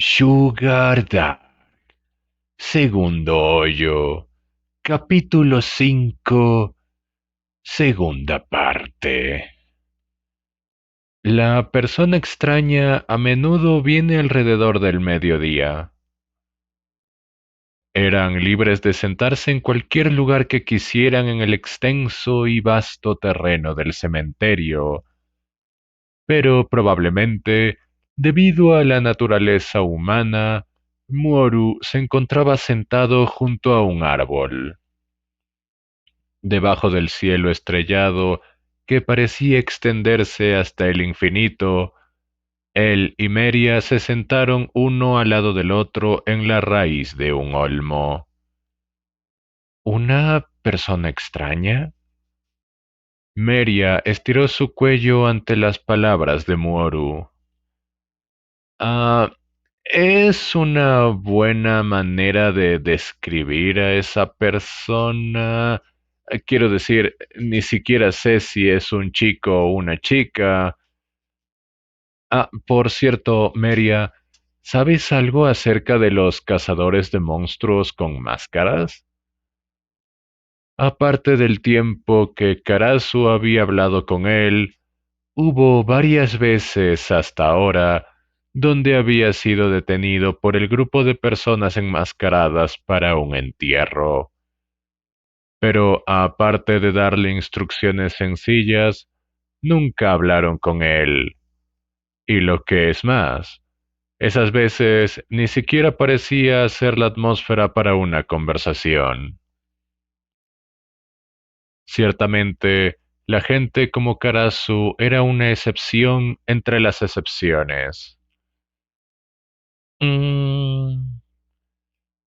Sugar Daddy, segundo hoyo, capítulo 5, segunda parte. La persona extraña a menudo viene alrededor del mediodía. Eran libres de sentarse en cualquier lugar que quisieran en el extenso y vasto terreno del cementerio, pero probablemente, debido a la naturaleza humana, Muoru se encontraba sentado junto a un árbol. Debajo del cielo estrellado que parecía extenderse hasta el infinito, él y Meria se sentaron uno al lado del otro en la raíz de un olmo. ¿Una persona extraña? Meria estiró su cuello ante las palabras de Muoru. Ah, es una buena manera de describir a esa persona. Quiero decir, ni siquiera sé si es un chico o una chica. Por cierto, Meria, ¿sabes algo acerca de los cazadores de monstruos con máscaras? Aparte del tiempo que Karasu había hablado con él, hubo varias veces hasta ahora donde había sido detenido por el grupo de personas enmascaradas para un entierro. Pero aparte de darle instrucciones sencillas, nunca hablaron con él. Y lo que es más, esas veces ni siquiera parecía ser la atmósfera para una conversación. Ciertamente, la gente como Karasu era una excepción entre las excepciones. Mm.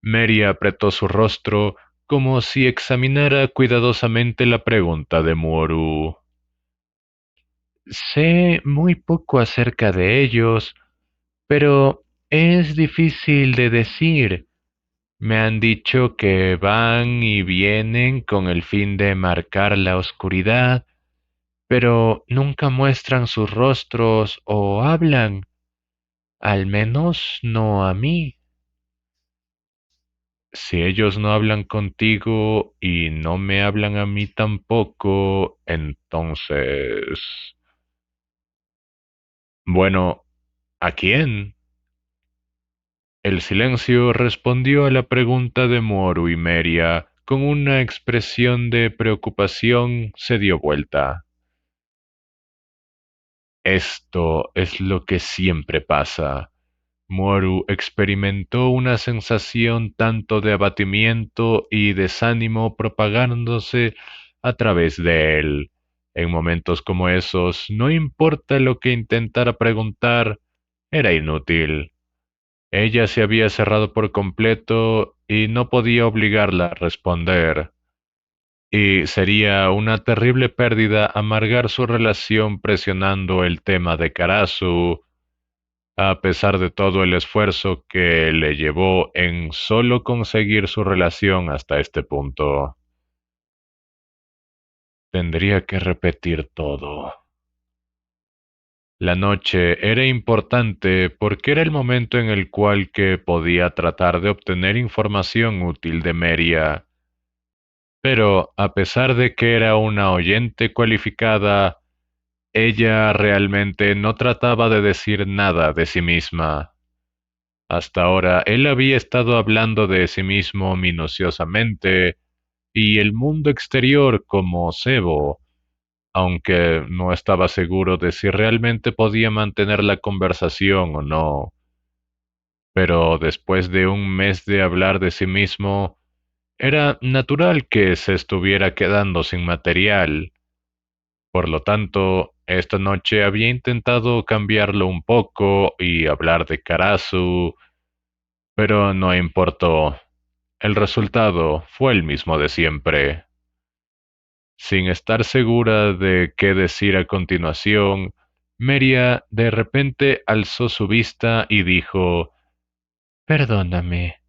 Mary apretó su rostro como si examinara cuidadosamente la pregunta de Muoru. Sé muy poco acerca de ellos, pero es difícil de decir. Me han dicho que van y vienen con el fin de marcar la oscuridad, pero nunca muestran sus rostros o hablan, al menos no a mí. Si ellos no hablan contigo y no me hablan a mí tampoco, entonces... Bueno, ¿a quién? El silencio respondió a la pregunta de Moru y Meria con una expresión de preocupación. Se dio vuelta. Esto es lo que siempre pasa. Moru experimentó una sensación tanto de abatimiento y desánimo propagándose a través de él. En momentos como esos, no importa lo que intentara preguntar, era inútil. Ella se había cerrado por completo y no podía obligarla a responder. Y sería una terrible pérdida amargar su relación presionando el tema de Karasu, a pesar de todo el esfuerzo que le llevó en solo conseguir su relación hasta este punto. Tendría que repetir todo. La noche era importante porque era el momento en el cual que podía tratar de obtener información útil de Meria. Pero a pesar de que era una oyente cualificada, ella realmente no trataba de decir nada de sí misma. Hasta ahora él había estado hablando de sí mismo minuciosamente y el mundo exterior como cebo, aunque no estaba seguro de si realmente podía mantener la conversación o no. Pero después de un mes de hablar de sí mismo, era natural que se estuviera quedando sin material. Por lo tanto, esta noche había intentado cambiarlo un poco y hablar de Karasu, pero no importó. El resultado fue el mismo de siempre. Sin estar segura de qué decir a continuación, Meria de repente alzó su vista y dijo: Perdóname.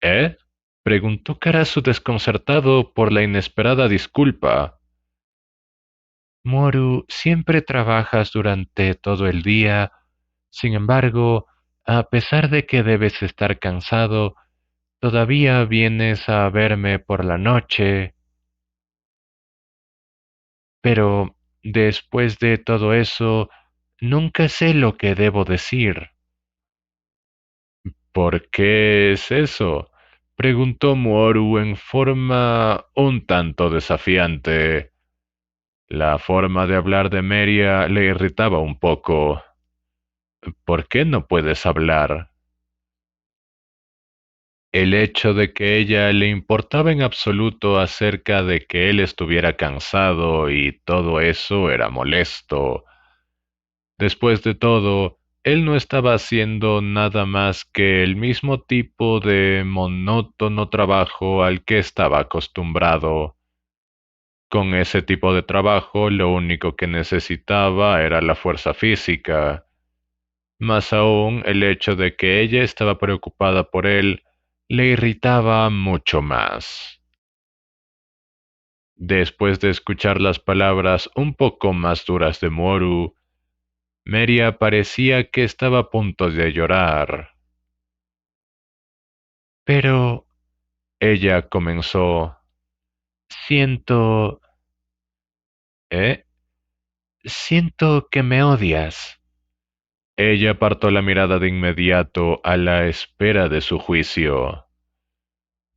¿Eh? Preguntó Karasu desconcertado por la inesperada disculpa. Moru, siempre trabajas durante todo el día. Sin embargo, A pesar de que debes estar cansado, todavía vienes a verme por la noche, pero después de todo eso, nunca sé lo que debo decir. ¿Por qué es eso? Preguntó Moru en forma un tanto desafiante. La forma de hablar de Meria le irritaba un poco. ¿Por qué no puedes hablar? El hecho de que ella le importaba en absoluto acerca de que él estuviera cansado y todo eso era molesto. Después de todo, él no estaba haciendo nada más que el mismo tipo de monótono trabajo al que estaba acostumbrado. Con ese tipo de trabajo, lo único que necesitaba era la fuerza física. Más aún, el hecho de que ella estaba preocupada por él le irritaba mucho más. Después de escuchar las palabras un poco más duras de Moru, Meria parecía que estaba a punto de llorar. Pero ella comenzó, siento, ¿eh? Siento que me odias. Ella apartó la mirada de inmediato a la espera de su juicio.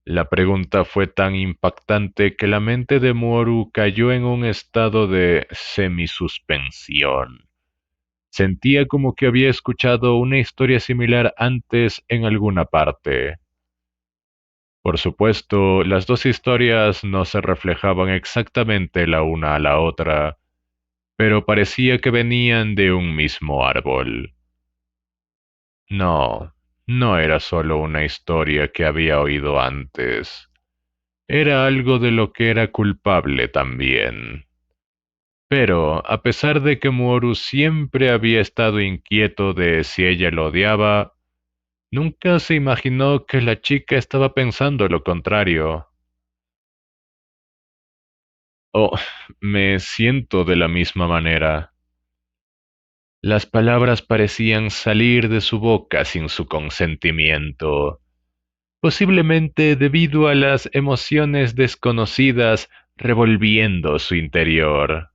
La pregunta fue tan impactante que la mente de Moru cayó en un estado de semisuspensión. Sentía como que había escuchado una historia similar antes en alguna parte. Por supuesto, las dos historias no se reflejaban exactamente la una a la otra, pero parecía que venían de un mismo árbol. No, no era solo una historia que había oído antes. Era algo de lo que era culpable también. Pero, a pesar de que Moru siempre había estado inquieto de si ella lo odiaba, nunca se imaginó que la chica estaba pensando lo contrario. Oh, me siento de la misma manera. Las palabras parecían salir de su boca sin su consentimiento, posiblemente debido a las emociones desconocidas revolviendo su interior.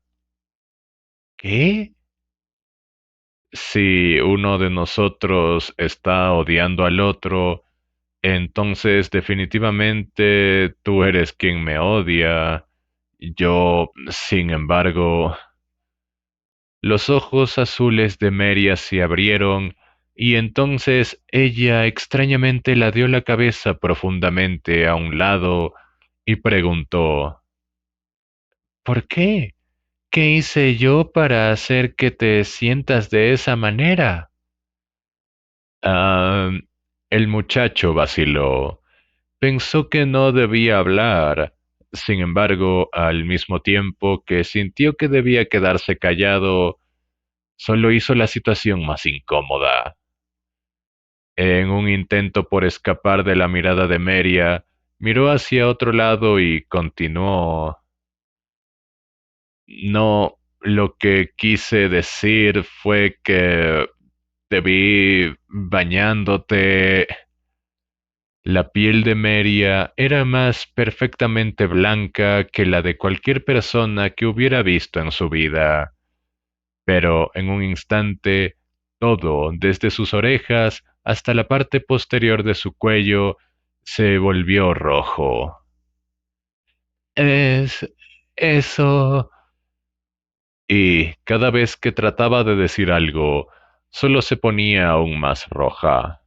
¿Qué? Si uno de nosotros está odiando al otro, entonces definitivamente tú eres quien me odia. Yo, sin embargo, los ojos azules de Meria se abrieron y entonces ella extrañamente la dio la cabeza profundamente a un lado y preguntó, ¿por qué? ¿Qué hice yo para hacer que te sientas de esa manera? Ah, el muchacho vaciló. Pensó que no debía hablar. Sin embargo, al mismo tiempo que sintió que debía quedarse callado, solo hizo la situación más incómoda. En un intento por escapar de la mirada de Meria, miró hacia otro lado y continuó. No, lo que quise decir fue que te vi bañándote. La piel de Meria era más perfectamente blanca que la de cualquier persona que hubiera visto en su vida, pero en un instante, todo, desde sus orejas hasta la parte posterior de su cuello, se volvió rojo. Es... eso... Y cada vez que trataba de decir algo, solo se ponía aún más roja.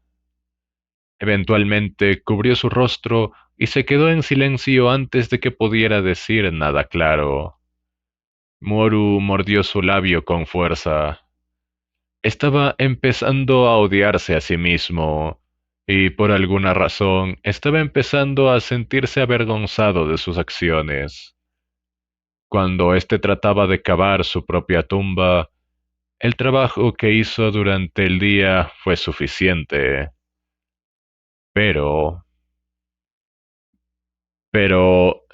Eventualmente cubrió su rostro y se quedó en silencio antes de que pudiera decir nada claro. Moru mordió su labio con fuerza. Estaba empezando a odiarse a sí mismo, y por alguna razón estaba empezando a sentirse avergonzado de sus acciones. Cuando éste trataba de cavar su propia tumba, el trabajo que hizo durante el día fue suficiente. Pero, pero,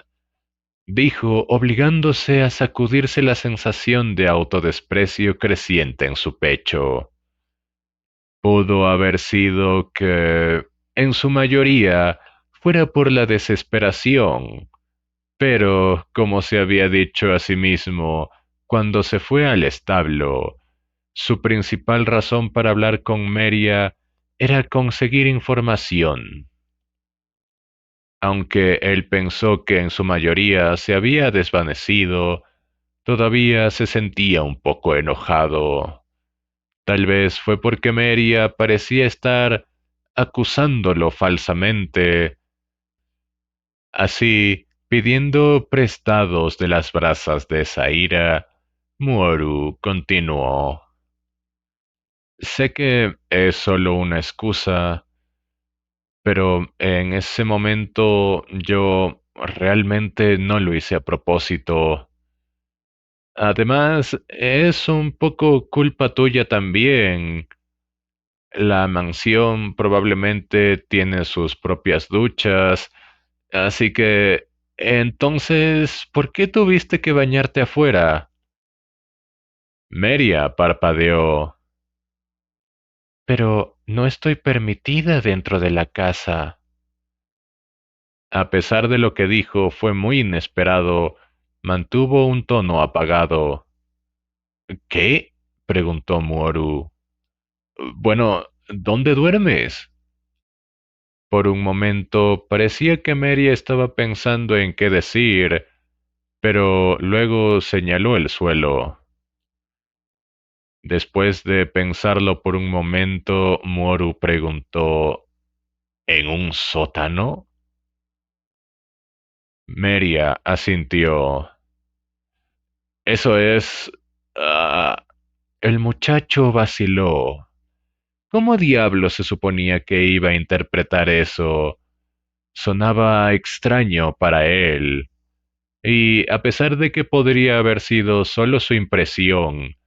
dijo, obligándose a sacudirse la sensación de autodesprecio creciente en su pecho. Pudo haber sido que, en su mayoría, fuera por la desesperación, pero, como se había dicho a sí mismo, cuando se fue al establo, su principal razón para hablar con Meria era conseguir información. Aunque él pensó que en su mayoría se había desvanecido, todavía se sentía un poco enojado. Tal vez fue porque Meria parecía estar acusándolo falsamente, así, pidiendo prestados de las brasas de esa ira. Muoru continuó. Sé que es solo una excusa, pero en ese momento yo realmente no lo hice a propósito. Además, es un poco culpa tuya también. La mansión probablemente tiene sus propias duchas, así que entonces, ¿por qué tuviste que bañarte afuera? Meria parpadeó. Pero no estoy permitida dentro de la casa. A pesar de lo que dijo, fue muy inesperado. Mantuvo un tono apagado. ¿Qué? Preguntó Muoru. Bueno, ¿dónde duermes? Por un momento parecía que Mary estaba pensando en qué decir, pero luego señaló el suelo. Después de pensarlo por un momento, Muoru preguntó, ¿en un sótano? Meria asintió. Eso es... ah, el muchacho vaciló. ¿Cómo diablo se suponía que iba a interpretar eso? Sonaba extraño para él, y a pesar de que podría haber sido solo su impresión,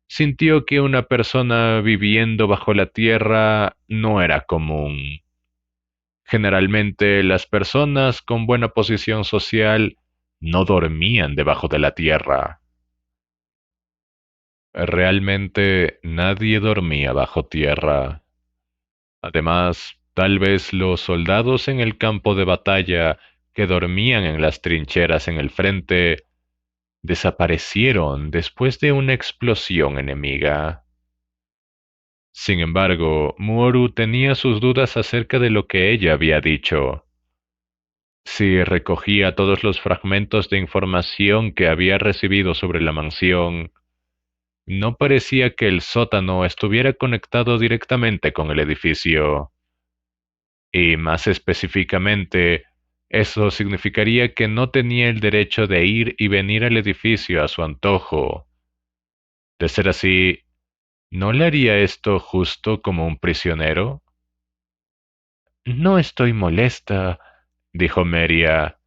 sintió que una persona viviendo bajo la tierra no era común. Generalmente las personas con buena posición social no dormían debajo de la tierra. Realmente nadie dormía bajo tierra. Además, tal vez los soldados en el campo de batalla que dormían en las trincheras en el frente desaparecieron después de una explosión enemiga. Sin embargo, Muoru tenía sus dudas acerca de lo que ella había dicho. Si recogía todos los fragmentos de información que había recibido sobre la mansión, no parecía que el sótano estuviera conectado directamente con el edificio. Y más específicamente, eso significaría que no tenía el derecho de ir y venir al edificio a su antojo. De ser así, ¿no le haría esto justo como un prisionero? No estoy molesta, dijo Meria.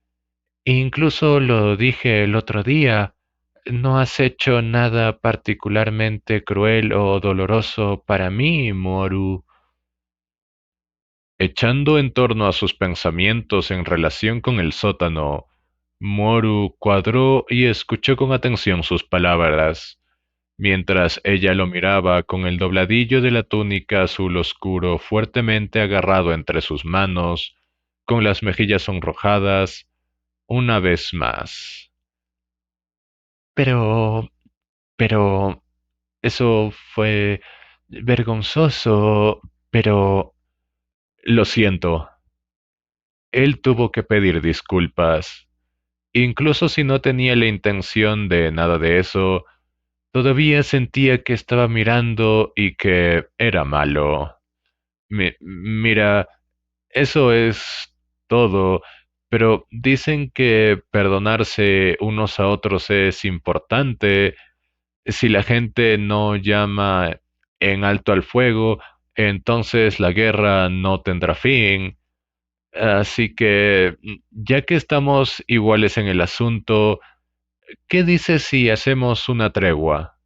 Incluso lo dije el otro día. No has hecho nada particularmente cruel o doloroso para mí, Moru. Echando en torno a sus pensamientos en relación con el sótano, Moru cuadró y escuchó con atención sus palabras, mientras ella lo miraba con el dobladillo de la túnica azul oscuro fuertemente agarrado entre sus manos, con las mejillas sonrojadas, una vez más. Pero, pero, eso fue vergonzoso, pero... Lo siento. Él tuvo que pedir disculpas. Incluso si no tenía la intención de nada de eso, todavía sentía que estaba mirando y que era malo. Mira, eso es todo, pero dicen que perdonarse unos a otros es importante. Si la gente no llama en alto al fuego, entonces la guerra no tendrá fin. Así que, ya que estamos iguales en el asunto, ¿qué dices si hacemos una tregua?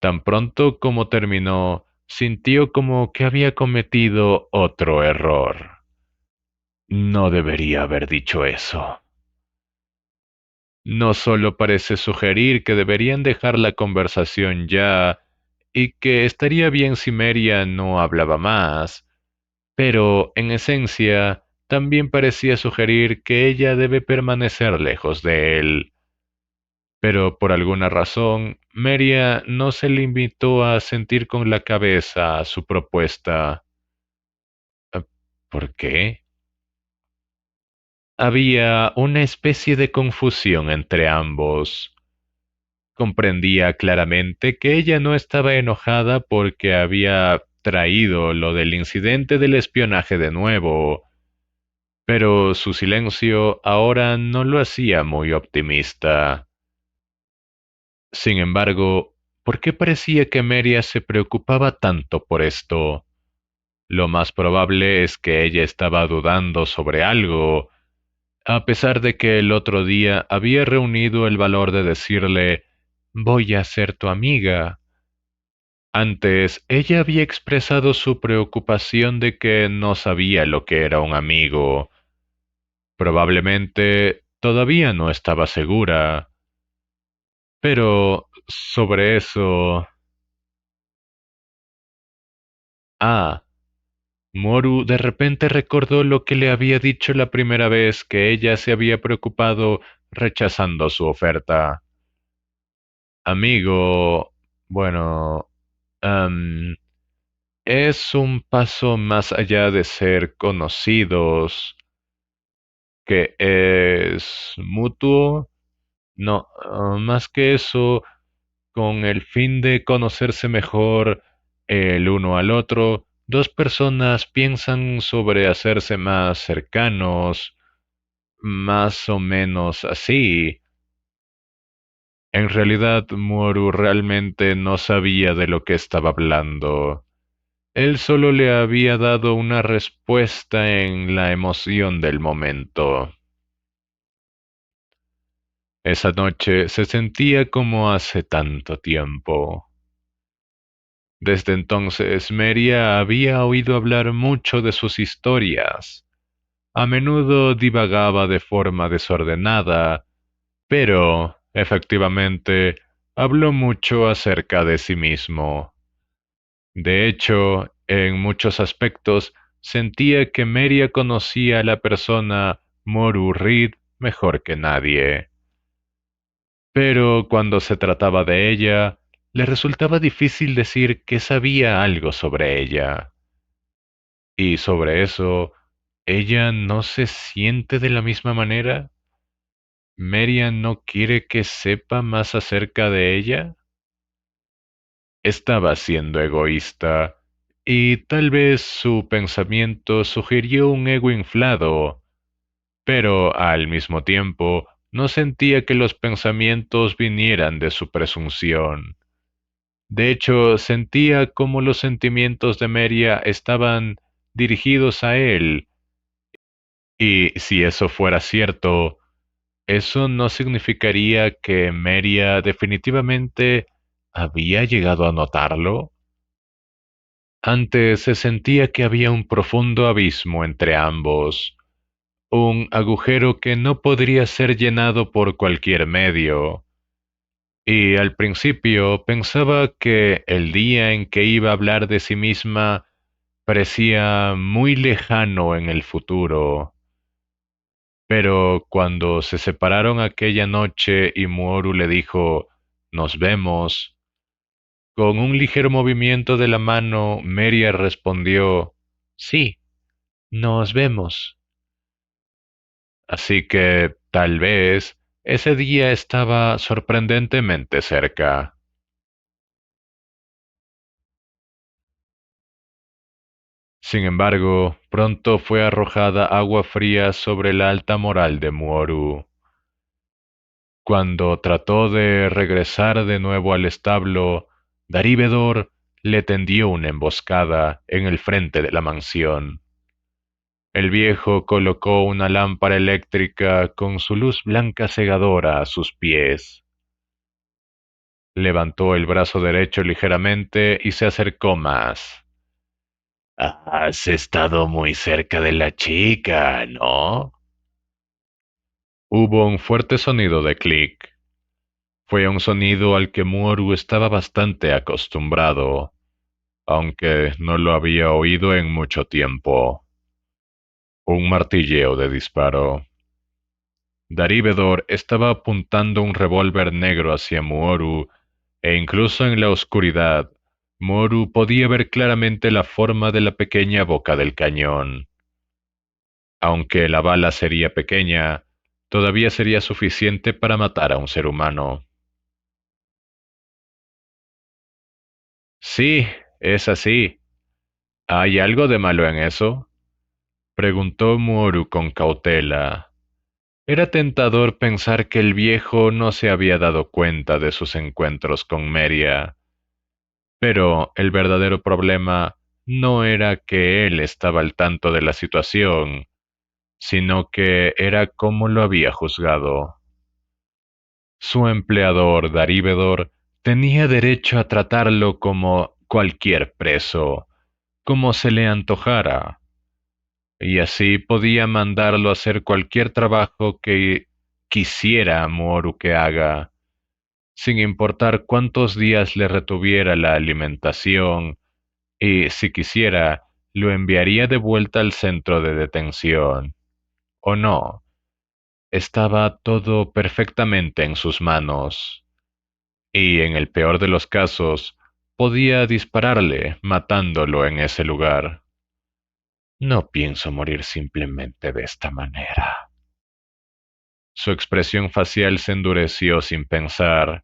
Tan pronto como terminó, sintió como que había cometido otro error. No debería haber dicho eso. No solo parece sugerir que deberían dejar la conversación ya, y que estaría bien si Meria no hablaba más, pero en esencia también parecía sugerir que ella debe permanecer lejos de él. Pero por alguna razón, Meria no se limitó a sentir con la cabeza su propuesta. Ah, ¿por qué? Había una especie de confusión entre ambos. Comprendía claramente que ella no estaba enojada porque había traído lo del incidente del espionaje de nuevo, pero su silencio ahora no lo hacía muy optimista. Sin embargo, ¿por qué parecía que Meria se preocupaba tanto por esto? Lo más probable es que ella estaba dudando sobre algo, a pesar de que el otro día había reunido el valor de decirle, voy a ser tu amiga. Antes, ella había expresado su preocupación de que no sabía lo que era un amigo. Probablemente todavía no estaba segura. Pero sobre eso... Ah, Moru de repente recordó lo que le había dicho la primera vez que ella se había preocupado rechazando su oferta. Amigo, bueno, am, es un paso más allá de ser conocidos, que es mutuo. No, más que eso, con el fin de conocerse mejor el uno al otro, dos personas piensan sobre hacerse más cercanos, más o menos así. En realidad, Moru realmente no sabía de lo que estaba hablando. Él solo le había dado una respuesta en la emoción del momento. Esa noche se sentía como hace tanto tiempo. Desde entonces, Meria había oído hablar mucho de sus historias. A menudo divagaba de forma desordenada, pero, efectivamente, habló mucho acerca de sí mismo. De hecho, en muchos aspectos, sentía que Meria conocía a la persona Moru Reed mejor que nadie. Pero cuando se trataba de ella, le resultaba difícil decir que sabía algo sobre ella. Y sobre eso, ¿ella no se siente de la misma manera? ¿Merian no quiere que sepa más acerca de ella? Estaba siendo egoísta, y tal vez su pensamiento sugirió un ego inflado, pero al mismo tiempo no sentía que los pensamientos vinieran de su presunción. De hecho, sentía como los sentimientos de Meria estaban dirigidos a él, y si eso fuera cierto, ¿eso no significaría que Meria definitivamente había llegado a notarlo? Antes se sentía que había un profundo abismo entre ambos, un agujero que no podría ser llenado por cualquier medio. Y al principio pensaba que el día en que iba a hablar de sí misma parecía muy lejano en el futuro. Pero cuando se separaron aquella noche y Muoru le dijo, nos vemos, con un ligero movimiento de la mano, Meria respondió, sí, nos vemos. Así que, tal vez, ese día estaba sorprendentemente cerca. Sin embargo, pronto fue arrojada agua fría sobre la alta moral de Muoru. Cuando trató de regresar de nuevo al establo, Darívedor le tendió una emboscada en el frente de la mansión. El viejo colocó una lámpara eléctrica con su luz blanca cegadora a sus pies. Levantó el brazo derecho ligeramente y se acercó más. Has estado muy cerca de la chica, ¿no? Hubo un fuerte sonido de clic. Fue un sonido al que Moru estaba bastante acostumbrado, aunque no lo había oído en mucho tiempo. Un martilleo de disparo. Daribedor estaba apuntando un revólver negro hacia Muoru, e incluso en la oscuridad, Moru podía ver claramente la forma de la pequeña boca del cañón. Aunque la bala sería pequeña, todavía sería suficiente para matar a un ser humano. Sí, es así. ¿Hay algo de malo en eso? Preguntó Moru con cautela. Era tentador pensar que el viejo no se había dado cuenta de sus encuentros con Meria, pero el verdadero problema no era que él estaba al tanto de la situación, sino que era cómo lo había juzgado. Su empleador, Darívedor, tenía derecho a tratarlo como cualquier preso, como se le antojara, y así podía mandarlo a hacer cualquier trabajo que quisiera Moru que haga, sin importar cuántos días le retuviera la alimentación, y si quisiera, lo enviaría de vuelta al centro de detención. ¿O no? Estaba todo perfectamente en sus manos. Y en el peor de los casos, podía dispararle, matándolo en ese lugar. No pienso morir simplemente de esta manera. Su expresión facial se endureció sin pensar.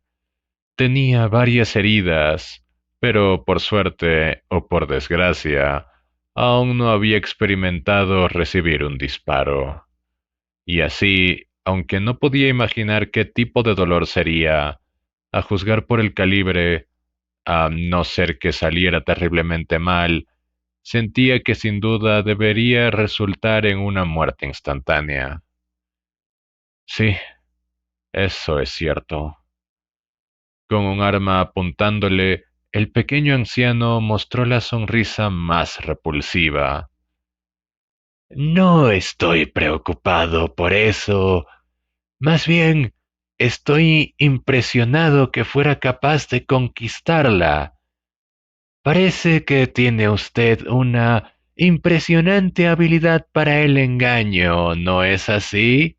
Tenía varias heridas, pero por suerte o por desgracia, aún no había experimentado recibir un disparo. Y así, aunque no podía imaginar qué tipo de dolor sería, a juzgar por el calibre, a no ser que saliera terriblemente mal, sentía que sin duda debería resultar en una muerte instantánea. Sí, eso es cierto. Con un arma apuntándole, el pequeño anciano mostró la sonrisa más repulsiva. No estoy preocupado por eso. Más bien, estoy impresionado que fuera capaz de conquistarla. Parece que tiene usted una impresionante habilidad para el engaño, ¿no es así?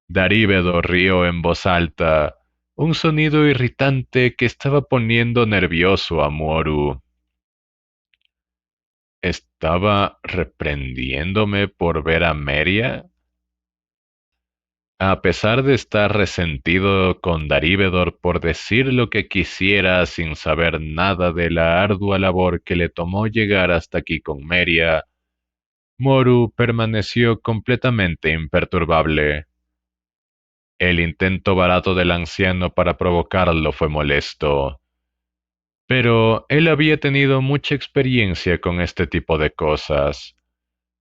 Daríbedo rió en voz alta, un sonido irritante que estaba poniendo nervioso a Moru. ¿Estaba reprendiéndome por ver a Meria? A pesar de estar resentido con Darívedor por decir lo que quisiera sin saber nada de la ardua labor que le tomó llegar hasta aquí con Meria, Moru permaneció completamente imperturbable. El intento barato del anciano para provocarlo fue molesto, pero él había tenido mucha experiencia con este tipo de cosas.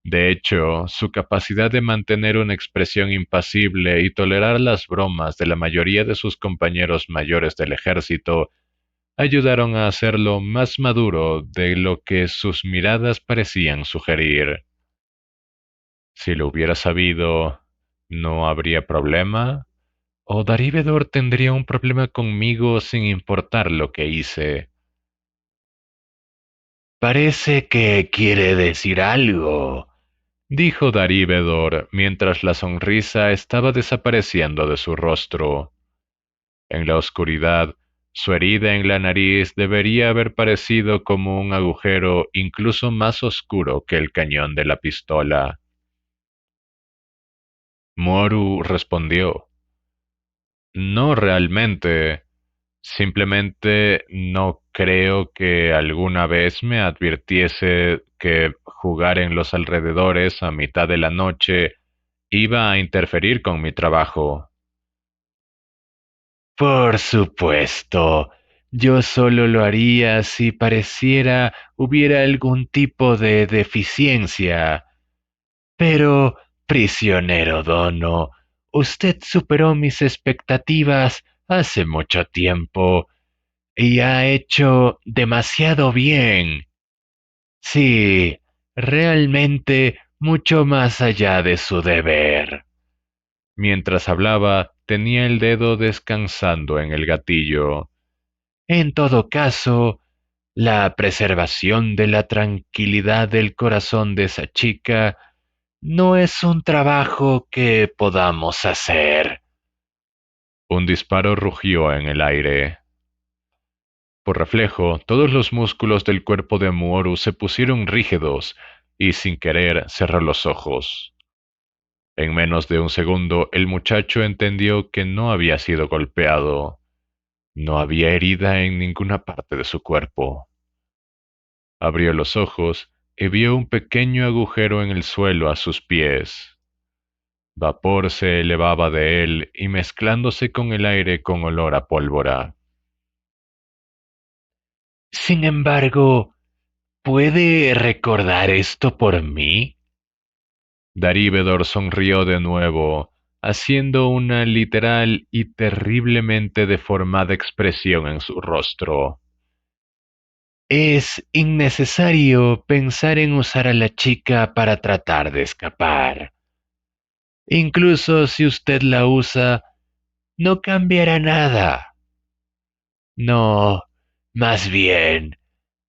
De hecho, su capacidad de mantener una expresión impasible y tolerar las bromas de la mayoría de sus compañeros mayores del ejército ayudaron a hacerlo más maduro de lo que sus miradas parecían sugerir. Si lo hubiera sabido, ¿no habría problema? ¿O Darívedor tendría un problema conmigo sin importar lo que hice? Parece que quiere decir algo, dijo Darívedor mientras la sonrisa estaba desapareciendo de su rostro. En la oscuridad, su herida en la nariz debería haber parecido como un agujero incluso más oscuro que el cañón de la pistola. Moru respondió: No realmente. Simplemente no creo que alguna vez me advirtiese que jugar en los alrededores a mitad de la noche iba a interferir con mi trabajo. Por supuesto, yo solo lo haría si pareciera hubiera algún tipo de deficiencia. Pero, prisionero Dono, usted superó mis expectativas hace mucho tiempo y ha hecho demasiado bien. Sí, realmente mucho más allá de su deber. Mientras hablaba, tenía el dedo descansando en el gatillo. En todo caso, la preservación de la tranquilidad del corazón de esa chica no es un trabajo que podamos hacer. Un disparo rugió en el aire. Por reflejo, todos los músculos del cuerpo de Muoru se pusieron rígidos y sin querer cerró los ojos. En menos de un segundo, el muchacho entendió que no había sido golpeado. No había herida en ninguna parte de su cuerpo. Abrió los ojos y vio un pequeño agujero en el suelo a sus pies. Vapor se elevaba de él y mezclándose con el aire con olor a pólvora. Sin embargo, ¿puede recordar esto por mí? Darívedor sonrió de nuevo, haciendo una literal y terriblemente deformada expresión en su rostro. Es innecesario pensar en usar a la chica para tratar de escapar. Incluso si usted la usa, no cambiará nada. No, más bien,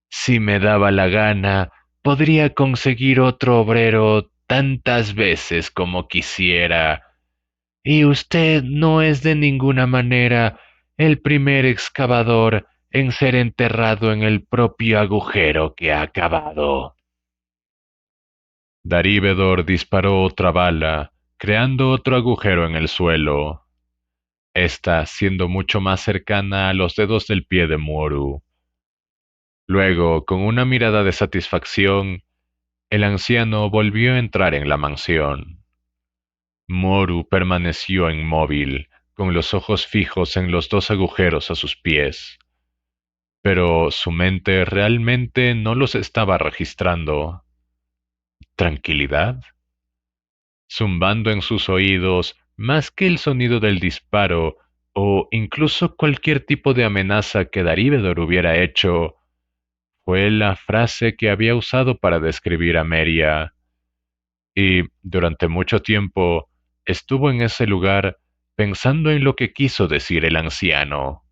si me daba la gana, podría conseguir otro obrero tantas veces como quisiera. Y usted no es de ninguna manera el primer excavador en ser enterrado en el propio agujero que ha cavado. Darívedor disparó otra bala, creando otro agujero en el suelo, esta siendo mucho más cercana a los dedos del pie de Moru. Luego, con una mirada de satisfacción, el anciano volvió a entrar en la mansión. Moru permaneció inmóvil, con los ojos fijos en los dos agujeros a sus pies, pero su mente realmente no los estaba registrando. ¿Tranquilidad? Zumbando en sus oídos, más que el sonido del disparo o incluso cualquier tipo de amenaza que Darívedor hubiera hecho, fue la frase que había usado para describir a Meria, y durante mucho tiempo estuvo en ese lugar pensando en lo que quiso decir el anciano.